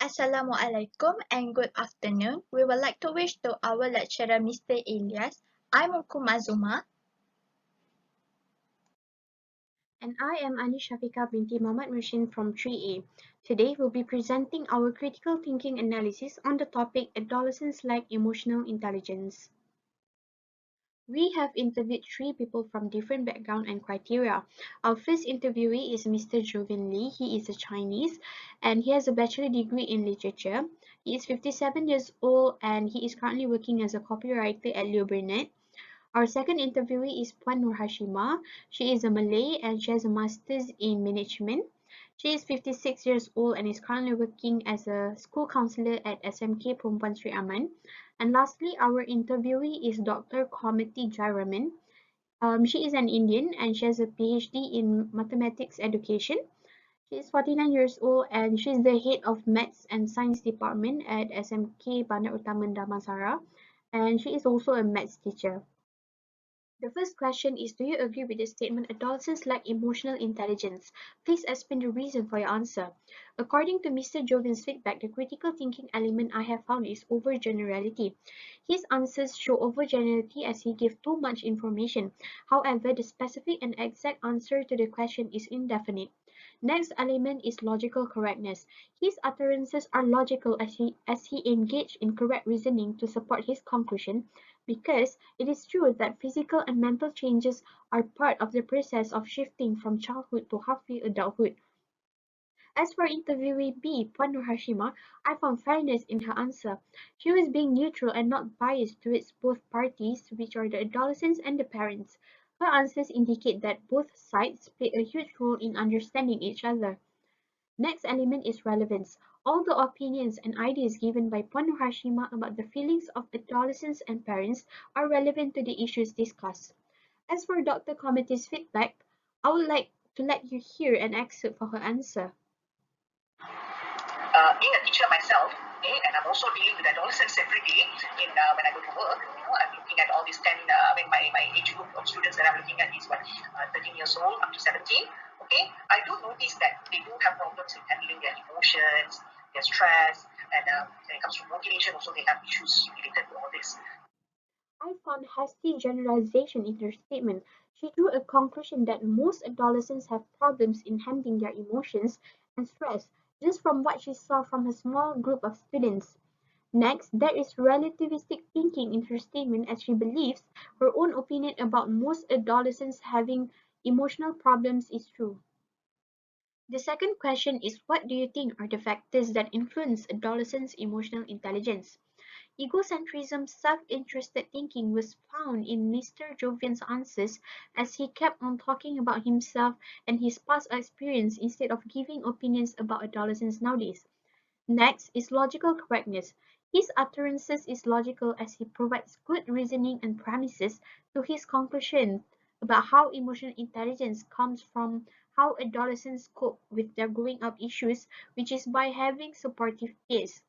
Assalamualaikum and good afternoon. We would like to wish to our lecturer Mr. Ilyas. I'm Ungku Mazummar. And I am Syafiqah Binti Mushin from 3A. Today we'll be presenting our critical thinking analysis on the topic Adolescents like Emotional Intelligence. We have interviewed 3 people from different background and criteria. Our first interviewee is Mr. Joven Lee. He is a Chinese and he has a bachelor degree in literature. He is 57 years old and he is currently working as a copywriter at Leo Burnett. Our second interviewee is Puan Nur Hashimah. She is a Malay and she has a master's in management. She is 56 years old and is currently working as a school counselor at SMK Perempuan Sri Aman. And lastly, our interviewee is Dr. Komati Jairaman. She is an Indian and she has a PhD in mathematics education. She is 49 years old and she is the head of Maths and Science Department at SMK Bandar Utama Damansara. And she is also a maths teacher. The first question is, do you agree with the statement adolescents lack emotional intelligence? Please explain the reason for your answer. According to Mr. Jovin's feedback, the critical thinking element I have found is overgenerality. His answers show overgenerality as he gave too much information. However, the specific and exact answer to the question is indefinite. Next element is logical correctness. His utterances are logical as he engaged in correct reasoning to support his conclusion, because it is true that physical and mental changes are part of the process of shifting from childhood to halfway adulthood. As for interviewee B, Puan Nur Hashimah, I found fairness in her answer. She was being neutral and not biased towards both parties, which are the adolescents and the parents. Her answers indicate that both sides play a huge role in understanding each other. Next element is relevance. All the opinions and ideas given by Puan Nur Hashimah about the feelings of adolescents and parents are relevant to the issues discussed. As for Dr. Committee's feedback, I would like to let you hear an excerpt for her answer. Being a teacher myself, okay, and I'm also dealing with adolescents every day when I go to work. I'm looking at all these 10, my age group of students that I'm looking at is 13 years old up to 17. Okay, I do notice that they do have problems in handling their emotions, their stress, and when it comes to motivation, also they have issues related to all this. I found hasty generalization in her statement. She drew a conclusion that most adolescents have problems in handling their emotions and stress, just from what she saw from a small group of students. Next, there is relativistic thinking in her statement as she believes her own opinion about most adolescents having emotional problems is true. The second question is, what do you think are the factors that influence adolescents' emotional intelligence? Egocentrism, self-interested thinking was found in Mr. Jovian's answers as he kept on talking about himself and his past experience instead of giving opinions about adolescents nowadays. Next is logical correctness. His utterances is logical as he provides good reasoning and premises to his conclusion about how emotional intelligence comes from how adolescents cope with their growing up issues, which is by having supportive peers.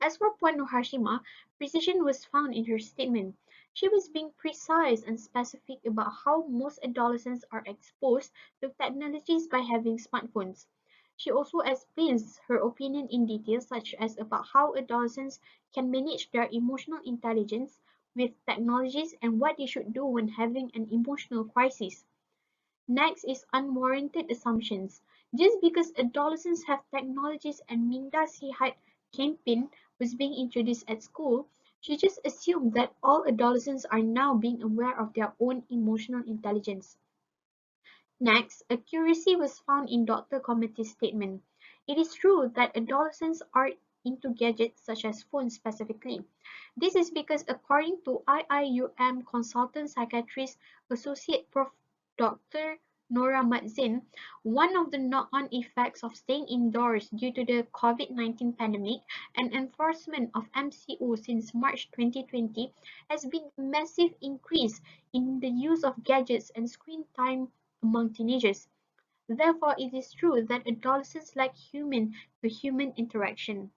As for Puan Hashima, precision was found in her statement. She was being precise and specific about how most adolescents are exposed to technologies by having smartphones. She also explains her opinion in detail, such as about how adolescents can manage their emotional intelligence with technologies and what they should do when having an emotional crisis. Next is unwarranted assumptions. Just because adolescents have technologies and Minda Sihat campaign was being introduced at school, she just assumed that all adolescents are now being aware of their own emotional intelligence. Next, accuracy was found in Dr. Committee's statement. It is true that adolescents are into gadgets such as phones specifically. This is because according to IIUM consultant psychiatrist associate prof. Dr. Nora Matzin, one of the knock-on effects of staying indoors due to the COVID-19 pandemic and enforcement of MCO since March 2020 has been a massive increase in the use of gadgets and screen time among teenagers. Therefore, it is true that adolescents lack human-to-human interaction.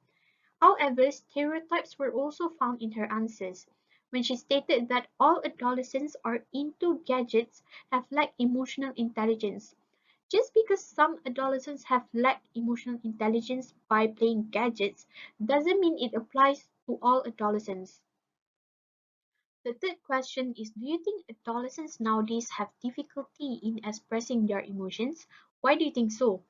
However, stereotypes were also found in her answers, when she stated that all adolescents are into gadgets have lacked emotional intelligence. Just because some adolescents have lacked emotional intelligence by playing gadgets doesn't mean it applies to all adolescents. The third question is, do you think adolescents nowadays have difficulty in expressing their emotions? Why do you think so?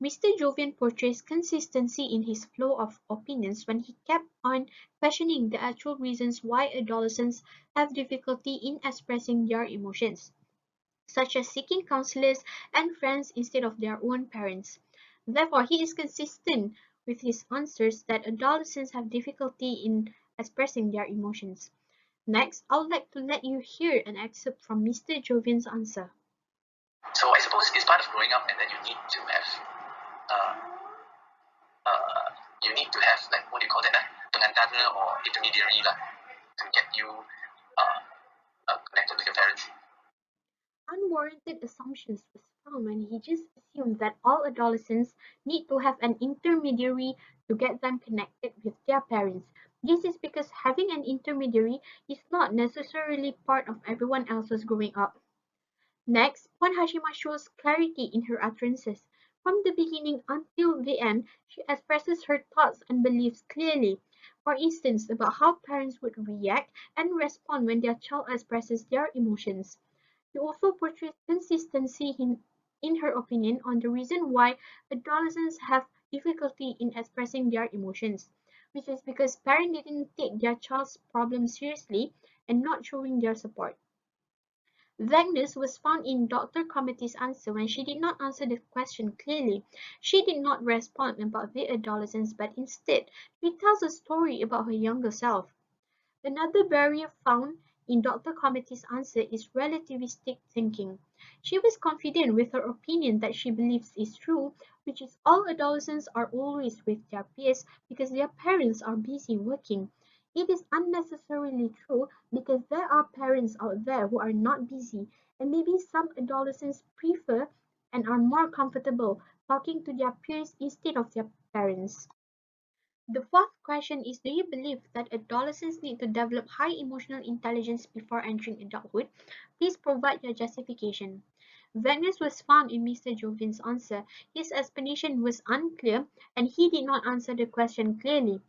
Mr. Jovian portrays consistency in his flow of opinions when he kept on questioning the actual reasons why adolescents have difficulty in expressing their emotions, such as seeking counselors and friends instead of their own parents. Therefore, he is consistent with his answers that adolescents have difficulty in expressing their emotions. Next, I would like to let you hear an excerpt from Mr. Jovian's answer. So I suppose it's part of growing up, and then uh, like, what do you call that, pengantara or intermediary lah, to get you connected with your parents. Unwarranted assumptions was found when he just assumed that all adolescents need to have an intermediary to get them connected with their parents. This is because having an intermediary is not necessarily part of everyone else's growing up. Next, Pon Hashima shows clarity in her utterances. From the beginning until the end, she expresses her thoughts and beliefs clearly. For instance, about how parents would react and respond when their child expresses their emotions. She also portrays consistency in her opinion on the reason why adolescents have difficulty in expressing their emotions, which is because parents didn't take their child's problems seriously and not showing their support. Vagueness was found in Dr. Comite's answer when she did not answer the question clearly. She did not respond about the adolescents, but instead, she tells a story about her younger self. Another barrier found in Dr. Comite's answer is relativistic thinking. She was confident with her opinion that she believes is true, which is all adolescents are always with their peers because their parents are busy working. It is unnecessarily true because there are parents out there who are not busy, and maybe some adolescents prefer and are more comfortable talking to their peers instead of their parents. The fourth question is, do you believe that adolescents need to develop high emotional intelligence before entering adulthood? Please provide your justification. Vagueness was found in Mr. Jovin's answer. His explanation was unclear and he did not answer the question clearly.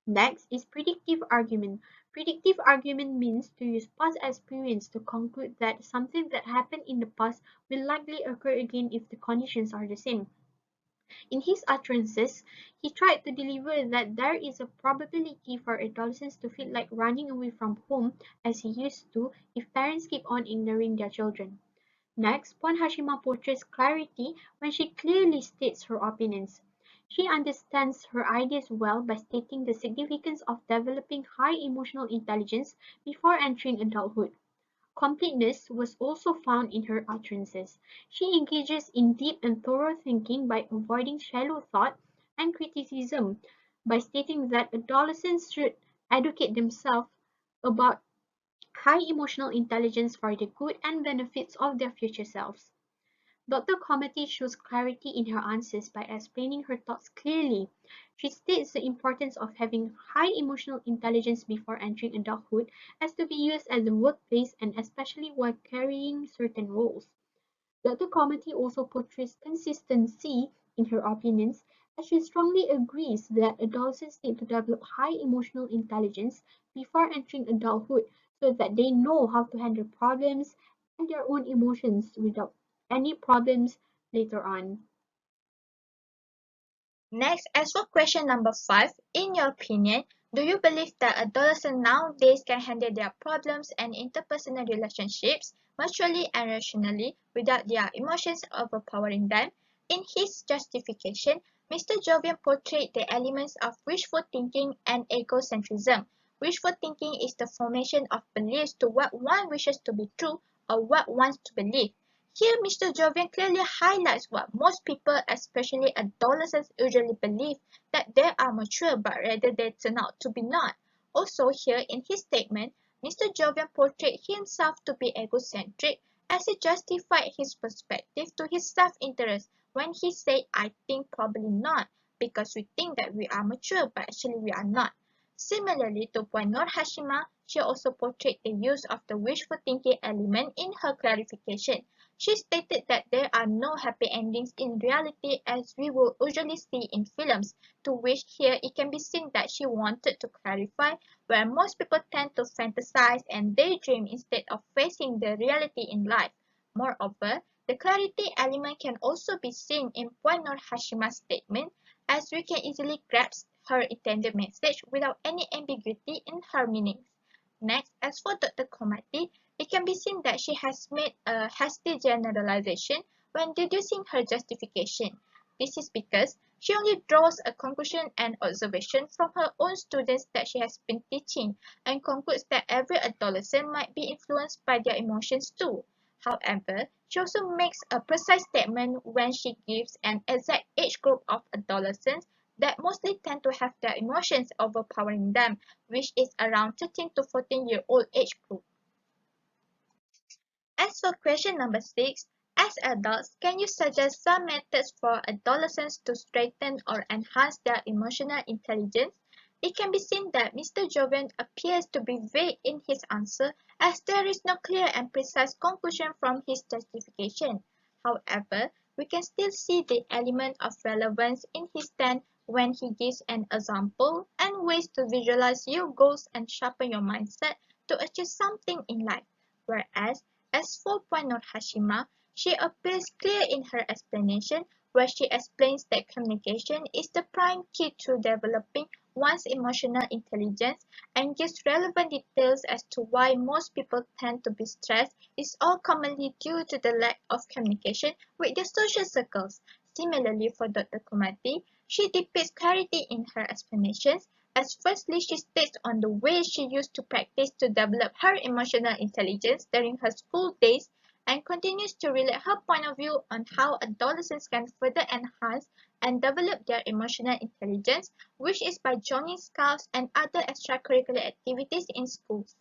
Next is predictive argument. Predictive argument means to use past experience to conclude that something that happened in the past will likely occur again if the conditions are the same. In his utterances, he tried to deliver that there is a probability for adolescents to feel like running away from home as he used to if parents keep on ignoring their children. Next, Pon Hashima portrays clarity when she clearly states her opinions. She understands her ideas well by stating the significance of developing high emotional intelligence before entering adulthood. Completeness was also found in her utterances. She engages in deep and thorough thinking by avoiding shallow thought and criticism, by stating that adolescents should educate themselves about high emotional intelligence for the good and benefits of their future selves. Dr. Comity shows clarity in her answers by explaining her thoughts clearly. She states the importance of having high emotional intelligence before entering adulthood as to be used at the workplace and especially while carrying certain roles. Dr. Comity also portrays consistency in her opinions as she strongly agrees that adolescents need to develop high emotional intelligence before entering adulthood so that they know how to handle problems and their own emotions without any problems later on. Next, as for question number 5, in your opinion, do you believe that adolescents nowadays can handle their problems and interpersonal relationships maturely and rationally without their emotions overpowering them? In his justification, Mr. Jovian portrayed the elements of wishful thinking and egocentrism. Wishful thinking is the formation of beliefs to what one wishes to be true or what wants to believe. Here, Mr. Jovian clearly highlights what most people, especially adolescents, usually believe, that they are mature, but rather they turn out to be not. Also, here in his statement, Mr. Jovian portrayed himself to be egocentric as he justified his perspective to his self-interest when he said, I think probably not, because we think that we are mature, but actually we are not. Similarly to Puan Nur Hashima, she also portrayed the use of the wishful thinking element in her clarification. She stated that there are no happy endings in reality as we will usually see in films, to which here it can be seen that she wanted to clarify where most people tend to fantasize and daydream instead of facing the reality in life. Moreover, the clarity element can also be seen in Puan Nur Hashima's statement, as we can easily grasp her intended message without any ambiguity in her meanings. Next, as for Dr. Komati, it can be seen that she has made a hasty generalization when deducing her justification. This is because she only draws a conclusion and observation from her own students that she has been teaching and concludes that every adolescent might be influenced by their emotions too. However, she also makes a precise statement when she gives an exact age group of adolescents that mostly tend to have their emotions overpowering them, which is around 13 to 14-year-old age group. As for question number 6, as adults, can you suggest some methods for adolescents to strengthen or enhance their emotional intelligence? It can be seen that Mr. Jovian appears to be vague in his answer as there is no clear and precise conclusion from his justification. However, we can still see the element of relevance in his stand when he gives an example and ways to visualize your goals and sharpen your mindset to achieve something in life. Whereas, as for Puan Hashima, she appears clear in her explanation where she explains that communication is the prime key to developing one's emotional intelligence and gives relevant details as to why most people tend to be stressed is all commonly due to the lack of communication with their social circles. Similarly, for Dr. Kumati, she depicts clarity in her explanations as firstly she states on the way she used to practice to develop her emotional intelligence during her school days and continues to relate her point of view on how adolescents can further enhance and develop their emotional intelligence, which is by joining scouts and other extracurricular activities in schools.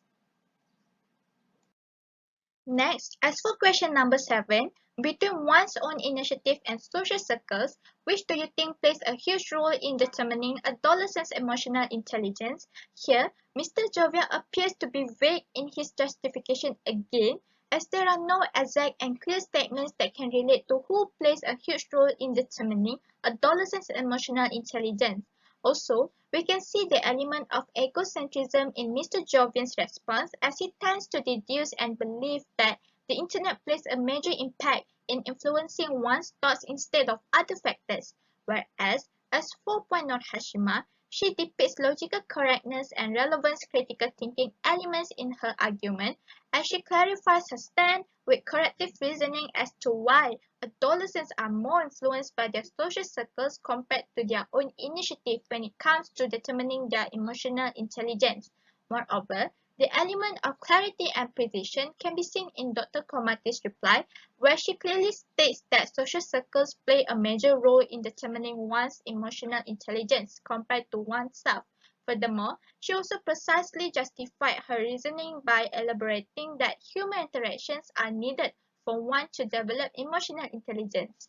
Next, as for question number 7, between one's own initiative and social circles, which do you think plays a huge role in determining adolescents' emotional intelligence? Here, Mr. Jovian appears to be vague in his justification again, as there are no exact and clear statements that can relate to who plays a huge role in determining adolescents' emotional intelligence. Also, we can see the element of egocentrism in Mr. Jovian's response as he tends to deduce and believe that the internet plays a major impact in influencing one's thoughts instead of other factors, whereas, as for Puan Hashima, she depicts logical correctness and relevance critical thinking elements in her argument as she clarifies her stand with corrective reasoning as to why adolescents are more influenced by their social circles compared to their own initiative when it comes to determining their emotional intelligence. Moreover, the element of clarity and precision can be seen in Dr. Komati's reply, where she clearly states that social circles play a major role in determining one's emotional intelligence compared to oneself. Furthermore, she also precisely justified her reasoning by elaborating that human interactions are needed for one to develop emotional intelligence.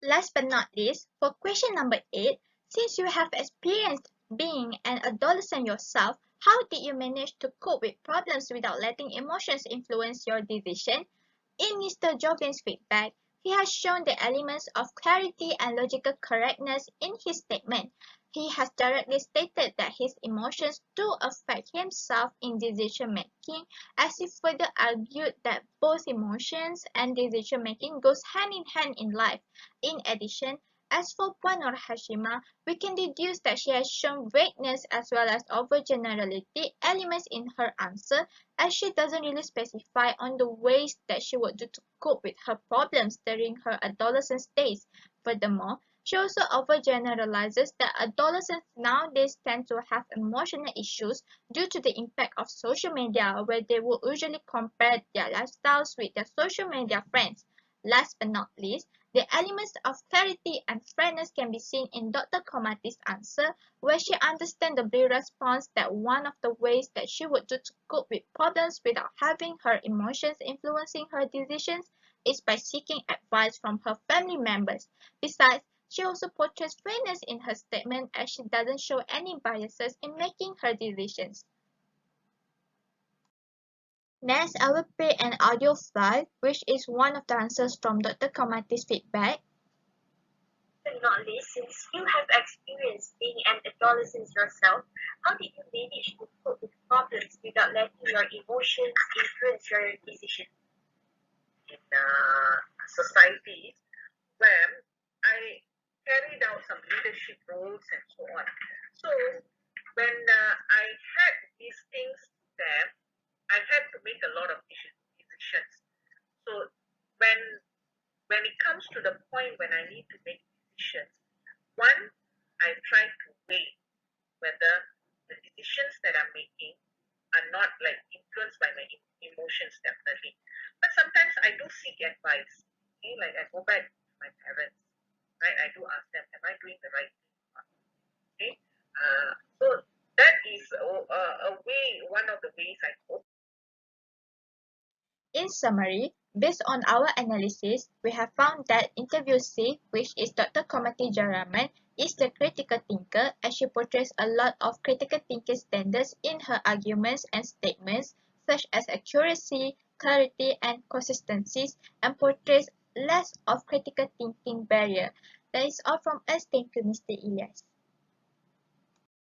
Last but not least, for question number 8, since you have experienced being an adolescent yourself, how did you manage to cope with problems without letting emotions influence your decision? In Mr. Jovin's feedback, he has shown the elements of clarity and logical correctness in his statement. He has directly stated that his emotions do affect himself in decision making, as he further argued that both emotions and decision making goes hand in hand in life. In addition, as for Puan Hashima, we can deduce that she has shown vagueness as well as overgenerality elements in her answer, as she doesn't really specify on the ways that she would do to cope with her problems during her adolescence days. Furthermore, she also overgeneralizes that adolescents nowadays tend to have emotional issues due to the impact of social media, where they will usually compare their lifestyles with their social media friends. Last but not least, the elements of clarity and fairness can be seen in Dr. Komati's answer, where she understandably responds that one of the ways that she would do to cope with problems without having her emotions influencing her decisions is by seeking advice from her family members. Besides, she also portrays fairness in her statement as she doesn't show any biases in making her decisions. Next, I will play an audio file, which is one of the answers from Dr. Kamati's feedback. Not least, since you have experience being an adolescent yourself, how did you manage to cope with problems without letting your emotions influence your decisions? In society where I carried out some leadership roles and so on. So when I had these things there, I had to make a lot of decisions. So when it comes to the point when I need to make decisions, one, I try to weigh whether the decisions that I'm making are not like influenced by my emotions definitely. But sometimes I do seek advice. Okay, like I go back to my parents, right? I do ask them, am I doing the right thing? Okay, so that is a way, one of the ways I cope. In summary, based on our analysis, we have found that interview C, which is Dr. Komati Jaraman, is the critical thinker as she portrays a lot of critical thinking standards in her arguments and statements, such as accuracy, clarity, and consistencies, and portrays less of critical thinking barrier. That is all from us. Thank you, Mr. Ilyas.